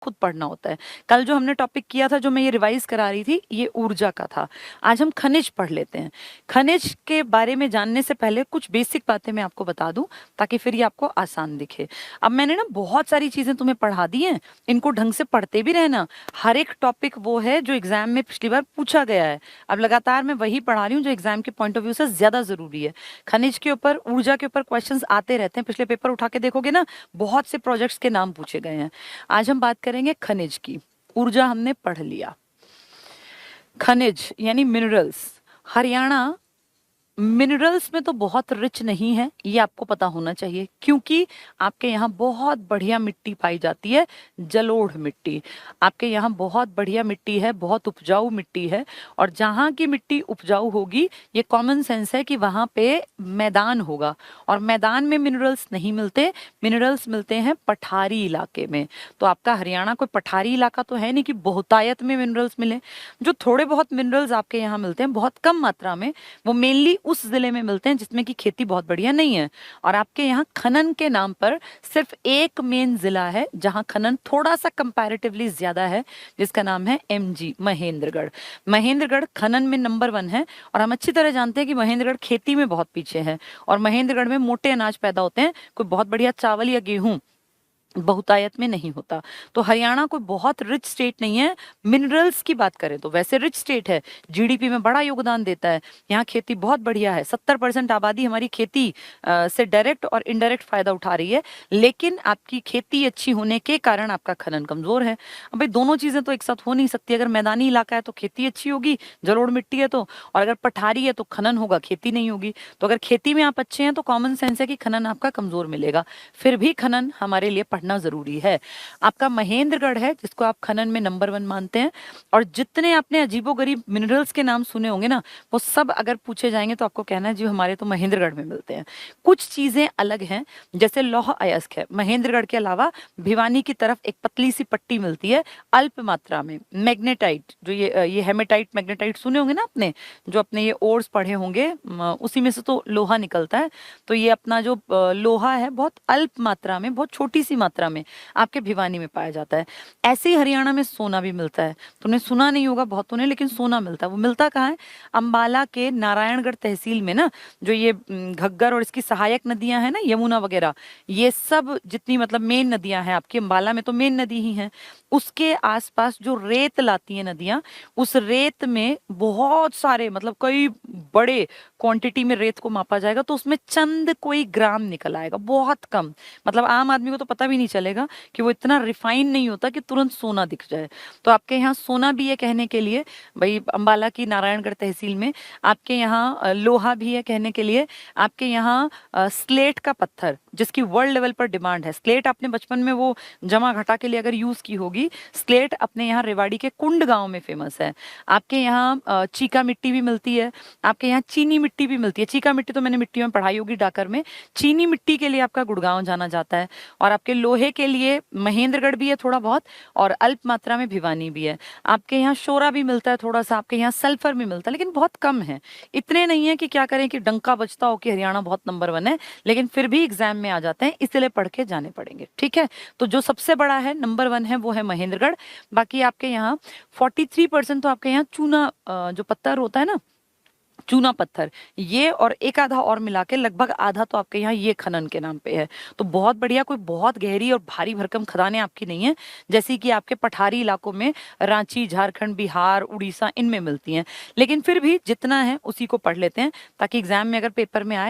खुद पढ़ना होता है। कल जो हमने टॉपिक किया था, जो मैं ये रिवाइज करा रही थी, ये ऊर्जा का था। आज हम खनिज पढ़ लेते हैं। खनिज के बारे में जानने से पहले कुछ बेसिक बातें मैं आपको बता दूं, ताकि फिर ये आपको आसान दिखे। अब मैंने ना बहुत सारी चीजें तुम्हें पढ़ा दी हैं, इनको ढंग से पढ़ते भी रहना। हर एक टॉपिक वो है जो एग्जाम में पिछली बार पूछा गया है। अब लगातार मैं वही पढ़ा रही हूँ जो एग्जाम के पॉइंट ऑफ व्यू से ज्यादा जरूरी है। खनिज के ऊपर, ऊर्जा के ऊपर क्वेश्चंस आते रहते हैं। पिछले पेपर उठा के देखोगे ना, बहुत से प्रोजेक्ट्स के नाम पूछे गए हैं। आज हम बात करेंगे खनिज की। ऊर्जा हमने पढ़ लिया। खनिज यानी मिनरल्स। हरियाणा मिनरल्स में तो बहुत रिच नहीं है, ये आपको पता होना चाहिए, क्योंकि आपके यहाँ बहुत बढ़िया मिट्टी पाई जाती है, जलोढ़ मिट्टी। आपके यहाँ बहुत बढ़िया मिट्टी है, बहुत उपजाऊ मिट्टी है। और जहाँ की मिट्टी उपजाऊ होगी, ये कॉमन सेंस है कि वहाँ पे मैदान होगा। और मैदान में मिनरल्स नहीं मिलते, मिनरल्स मिलते हैं पठारी इलाके में। तो आपका हरियाणा कोई पठारी इलाका तो है नहीं कि बहुतायत में मिनरल्स मिले। जो थोड़े बहुत मिनरल्स आपके यहाँ मिलते हैं, बहुत कम मात्रा में, वो मेनली उस जिले में मिलते हैं जिसमें की खेती बहुत बढ़िया नहीं है। और आपके यहाँ खनन के नाम पर सिर्फ एक मेन जिला है जहां खनन थोड़ा सा कंपैरेटिवली ज्यादा है, जिसका नाम है एमजी, महेंद्रगढ़। महेंद्रगढ़ खनन में नंबर 1 है। और हम अच्छी तरह जानते हैं कि महेंद्रगढ़ खेती में बहुत पीछे है। और महेंद्रगढ़ में मोटे अनाज पैदा होते हैं, कोई बहुत बढ़िया चावल या गेहूं बहुतायत में नहीं होता। तो हरियाणा कोई बहुत रिच स्टेट नहीं है। मिनरल्स की बात करें तो वैसे रिच स्टेट है, जीडीपी में बड़ा योगदान देता है। यहाँ खेती बहुत बढ़िया है। 70% आबादी हमारी खेती से डायरेक्ट और इनडायरेक्ट फायदा उठा रही है। लेकिन आपकी खेती अच्छी होने के कारण आपका खनन कमजोर है। अब भाई दोनों चीजें तो एक साथ हो नहीं सकती। अगर मैदानी इलाका है तो खेती अच्छी होगी, जलोढ़ मिट्टी है तो, और अगर पठारी है तो खनन होगा, खेती नहीं होगी। तो अगर खेती में आप अच्छे हैं तो कॉमन सेंस है कि खनन आपका कमजोर मिलेगा। फिर भी खनन हमारे लिए पढ़ना जरूरी है। आपका महेंद्रगढ़ है जिसको आप खनन में नंबर 1 मानते हैं। और जितने आपने अजीबोगरीब मिनरल्स के नाम सुने होंगे ना, वो सब अगर पूछे जाएंगे तो आपको कहना है जी हमारे तो महेंद्रगढ़ में मिलते हैं। कुछ चीजें अलग हैं, जैसे लौह अयस्क है। महेंद्रगढ़ के अलावा भिवानी की तरफ एक पतली सी पट्टी मिलती है अल्प मात्रा में। मैग्नेटाइट, जो ये हेमेटाइट मैग्नेटाइट सुने होंगे ना आपने, जो अपने ये ओर्स पढ़े होंगे, उसी में से तो लोहा निकलता है। तो ये अपना जो लोहा है, बहुत अल्प मात्रा में, बहुत छोटी सी मात्रा में आपके भिवानी में पाया जाता है। ऐसे ही हरियाणा में सोना भी मिलता है। तुमने सुना नहीं होगा बहुतों ने, लेकिन सोना मिलता है। वो मिलता कहाँ है? अंबाला के नारायणगढ़ तहसील में ना, जो ये घग्गर और इसकी सहायक नदियां हैं ना, यमुना वगैरह, ये सब जितनी मतलब मेन नदियां हैं आपकी, अंबाला में तो मेन नदी ही है, उसके आसपास जो रेत लाती है नदियां, उस रेत में बहुत सारे, मतलब कई बड़े क्वांटिटी में रेत को मापा जाएगा तो उसमें चंद कोई ग्राम निकल आएगा, बहुत कम। मतलब आम आदमी को तो पता भी नहीं चलेगा कि वो इतना रिफाइन नहीं होता कि तुरंत सोना दिख जाए। तो आपके यहाँ सोना भी है कहने के लिए, भाई अंबाला की नारायणगढ़ तहसील में। आपके यहाँ लोहा भी है कहने के लिए। आपके यहाँ स्लेट का पत्थर, जिसकी वर्ल्ड लेवल पर डिमांड है। स्लेट आपने बचपन में वो जमा घटा के लिए अगर यूज की होगी, स्लेट अपने यहाँ रेवाड़ी के कुंड गांव में फेमस है। आपके यहाँ चीका मिट्टी भी मिलती है। आपके यहाँ चीनी मिट्टी भी मिलती है। चीका मिट्टी तो मैंने मिट्टी में पढ़ाई होगी डाकर में। चीनी मिट्टी के लिए आपका गुड़गांव जाना जाता है। और आपके लोहे के लिए महेंद्रगढ़ भी है थोड़ा बहुत, और अल्प मात्रा में भिवानी भी है। आपके यहाँ शोरा भी मिलता है थोड़ा सा। आपके यहाँ सल्फर भी मिलता है, लेकिन बहुत कम है। इतने नहीं है कि क्या करें कि डंका बजता हो कि हरियाणा बहुत नंबर 1 है, लेकिन फिर भी एग्जाम में आ जाते हैं, इसलिए पढ़ के जाने पड़ेंगे। ठीक है, तो जो सबसे बड़ा है, नंबर 1 है, वो है महेंद्रगढ़। बाकी आपके यहाँ 43% तो आपके यहाँ चूना जो पत्थर होता है ना, चूना पत्थर, ये और एक आधा और मिला के लगभग आधा तो आपके यहाँ ये खनन के नाम पे है। तो बहुत बढ़िया, कोई बहुत गहरी और भारी भरकम खदानें आपकी नहीं है, जैसी कि आपके पठारी इलाकों में रांची, झारखंड, बिहार, उड़ीसा, इनमें मिलती हैं। लेकिन फिर भी जितना है उसी को पढ़ लेते हैं, ताकि एग्जाम में अगर पेपर में आए